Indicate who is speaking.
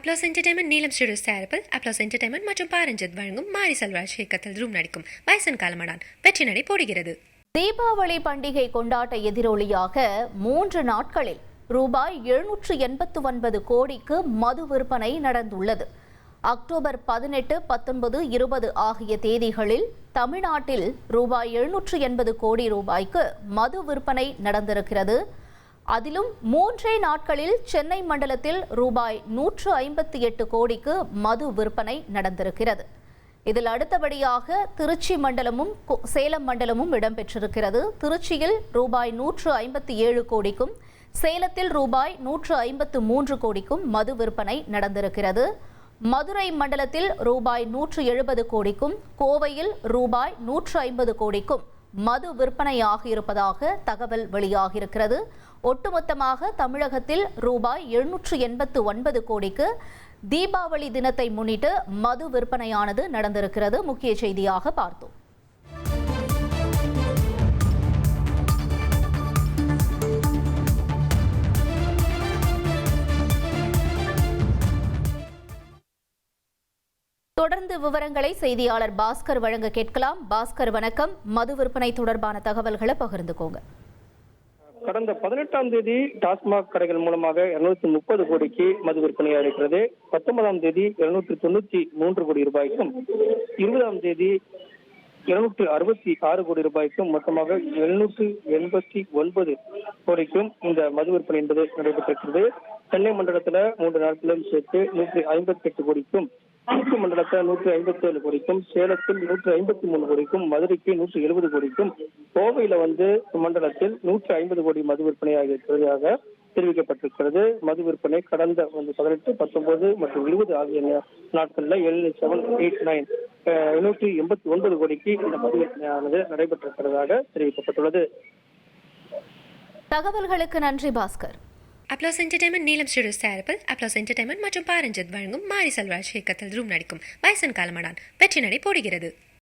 Speaker 1: Applause entertainment நீலம் studios தயாரிப்பில் applause entertainment மற்றும் பாரஞ்சித் வழங்கும் மாரி செல்வராஜ் இயக்கத்தில் ரூம் நடிக்கும் வயசன் காலமடான் வெற்றி நடை போடுகிறது.
Speaker 2: தீபாவளி பண்டிகை கொண்டாட்ட எதிரொலியாக 3 நாட்களில் ரூபாய் 789 கோடிக்கு மது விற்பனை நடந்துள்ளது. அக்டோபர் 18, 19, 20 ஆகிய தேதிகளில் தமிழ்நாட்டில் ரூபாய் 780 கோடி ரூபாய்க்கு மது விற்பனை நடந்திருக்கிறது. அதிலும் 3 நாட்களில் சென்னை மண்டலத்தில் ரூபாய் 158 கோடிக்கு மது விற்பனை நடந்திருக்கிறது. இதில் அடுத்தபடியாக திருச்சி மண்டலமும் சேலம் மண்டலமும் இடம்பெற்றிருக்கிறது. திருச்சியில் ரூபாய் 157 கோடிக்கும் சேலத்தில் ரூபாய் 153 கோடிக்கும் மது விற்பனை நடந்திருக்கிறது. மதுரை மண்டலத்தில் ரூபாய் 170 கோடிக்கும் கோவையில் ரூபாய் 150 கோடிக்கும் மது விற்பனையாக இருப்பதாக தகவல் வெளியாகியிருக்கிறது. ஒட்டுமொத்தமாக தமிழகத்தில் ரூபாய் 789 கோடிக்கு தீபாவளி தினத்தை முன்னிட்டு மது விற்பனையானது நடந்திருக்கிறது. முக்கிய செய்தியாக பார்த்தோம். தொடர்ந்து விவரங்களை செய்தியாளர் பாஸ்கர் வழங்க கேட்கலாம். பாஸ்கர் வணக்கம். மது விற்பனை தொடர்பான தகவல்களை பகிர்ந்துக்கோங்க.
Speaker 3: கடந்த 18ஆம் தேதி டாஸ்மாக் கடைகள் மூலமாக 230 கோடிக்கு மது விற்பனையாக இருக்கிறது. 19ஆம் தேதி 293 கோடி ரூபாய்க்கும் 20ஆம் தேதி 266 கோடி ரூபாய்க்கும் மொத்தமாக 789 கோடிக்கும் இந்த மது விற்பனை என்பது நடைபெற்றிருக்கிறது. சென்னை மண்டலத்தில் 3 நாட்களும் சேர்த்து 158 கோடிக்கும், திருச்சி மண்டலத்தில் 157 கோடிக்கும், சேலத்தில் 153 கோடிக்கும், மதுரைக்கு 170 கோடிக்கும், கோவையில மண்டலத்தில் 150 கோடி மது விற்பனையாக இருக்கிறதாக தெரிவிக்கப்பட்டிருக்கிறது. மது விற்பனை கடந்த 18, 19 மற்றும் 20 ஆகிய நாட்கள்ல 789 கோடிக்கு இந்த மது விற்பனையானது நடைபெற்றிருக்கிறதாக தெரிவிக்கப்பட்டுள்ளது.
Speaker 2: தகவல்களுக்கு நன்றி பாஸ்கர்.
Speaker 1: அப்ளாஸ் என்டர்டைன்மெண்ட் நீலம் ஸ்டுடியோஸ் தயாரிப்பில் அப்ளாஸ் என்டர்டைன்மெண்ட் மற்றும் பாரஞ்சித் வழங்கும் மாரி செல்வராஜ் இயக்கத்தில் ரூம் நடிக்கும் வயசன் காலமடான் வெற்றி நடை போடுகிறது.